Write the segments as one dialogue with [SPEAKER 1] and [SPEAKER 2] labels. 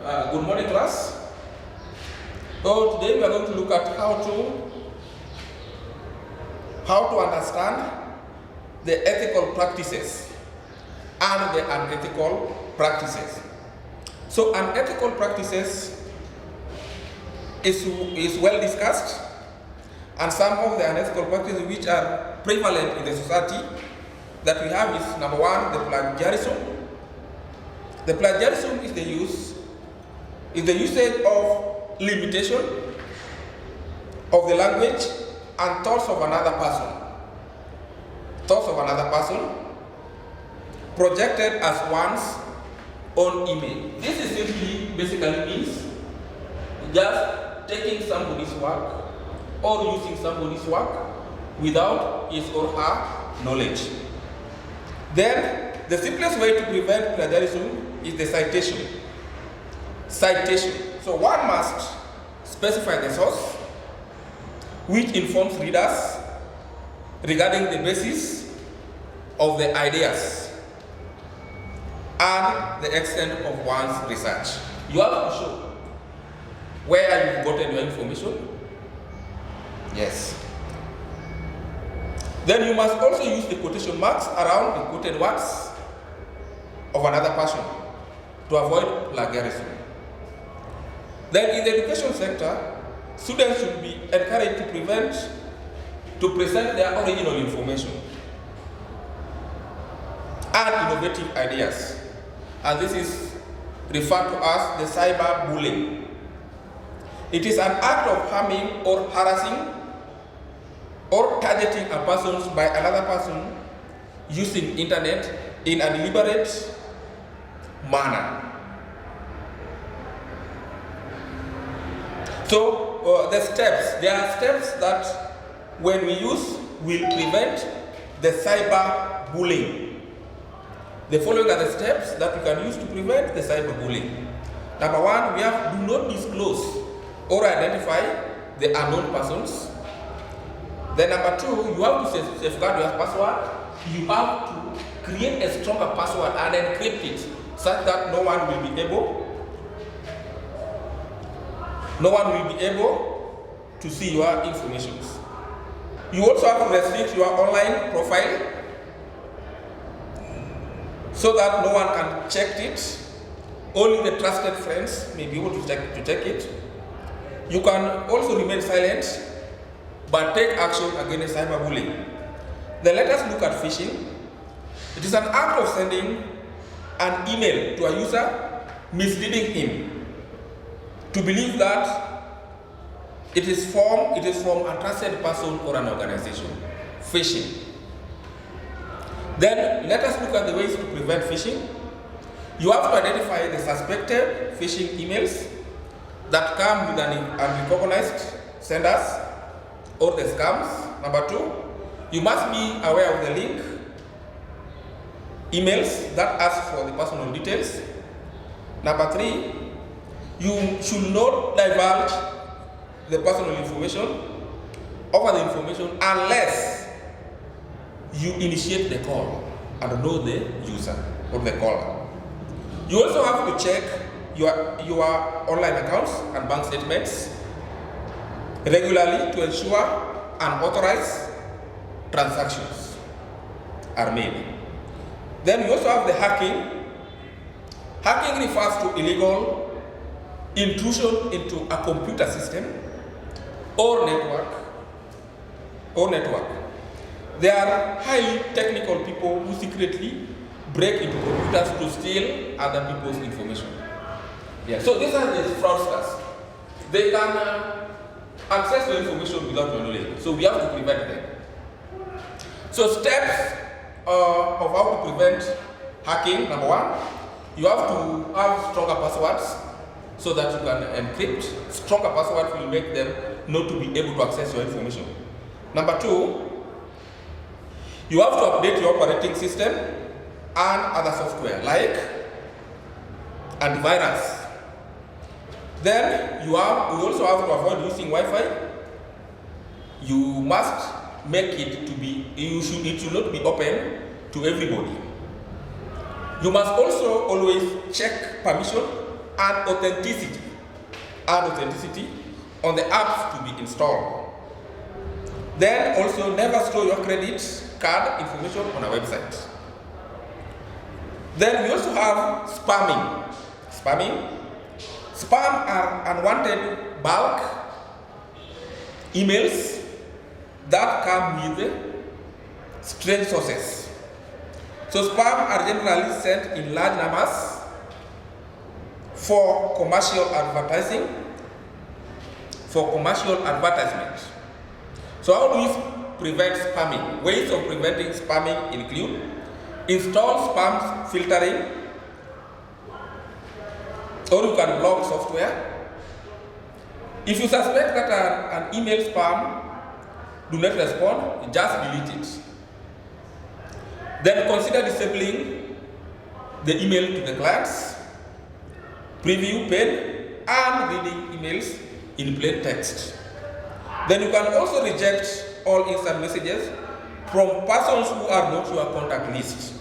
[SPEAKER 1] Good morning, class. So today we are going to look at how to understand the ethical practices and the unethical practices. So unethical practices is well discussed, and some of the unethical practices which are prevalent in the society that we have is number one, the plagiarism. The plagiarism is the usage of limitation of the language and thoughts of another person. Thoughts of another person projected as one's own image. This is simply basically means just taking somebody's work or using somebody's work without his or her knowledge. Then the simplest way to prevent plagiarism is the citation. Citation. So one must specify the source, which informs readers regarding the basis of the ideas and the extent of one's research. You have to show where you've gotten your information. Yes. Then you must also use the quotation marks around the quoted words of another person to avoid plagiarism. Then in the education sector, students should be encouraged to present their original information and innovative ideas. And this is referred to as the cyberbullying. It is an act of harming or harassing or targeting a person by another person using internet in a deliberate manner. So there are steps that when we use will prevent the cyberbullying. The following are the steps that we can use to prevent the cyberbullying. Number one, we have do not disclose or identify the unknown persons. Then number two, you have to safeguard your password. You have to create a stronger password and encrypt it such that no one will be able to see your information. You also have to restrict your online profile so that no one can check it. Only the trusted friends may be able to check it. You can also remain silent but take action against cyberbullying. Then let us look at phishing. It is an act of sending an email to a user misleading him to believe that it is from a trusted person or an organization. Phishing. Then let us look at the ways to prevent phishing. You have to identify the suspected phishing emails that come with an unrecognized senders or the scams. Number two, you must be aware of the link emails that ask for the personal details. Number three, you should not divulge the personal information, offer the information unless you initiate the call and know the user or the caller. You also have to check your online accounts and bank statements regularly to ensure unauthorized transactions are made. Then we also have the hacking. Hacking refers to illegal intrusion into a computer system or network. There are highly technical people who secretly break into computers to steal other people's information. Yeah. So these are the fraudsters. They can access the information without your knowledge. So we have to prevent them. So steps of how to prevent hacking. Number one, you have to have stronger passwords so that you can encrypt. Stronger passwords will make them not to be able to access your information. Number two, you have to update your operating system and other software like antivirus. Then you also have to avoid using Wi-Fi. You must make it to be, it should not be open to everybody. You must also always check permission and authenticity on the apps to be installed. Then also never store your credit card information on a website. Then we also have spamming. Spam are unwanted bulk emails that come with strange sources. So spam are generally sent in large numbers for commercial advertising, So how do we prevent spamming? Ways of preventing spamming include install spam filtering, or you can block software. If you suspect that an email spam do not respond, just delete it. Then consider disabling the email to the clients, preview pane, and reading emails in plain text. Then you can also reject all instant messages from persons who are not your contact list.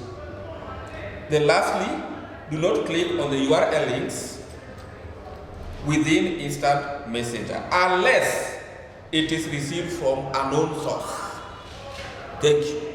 [SPEAKER 1] Then lastly, do not click on the URL links within instant messenger unless it is received from a known source. Thank you.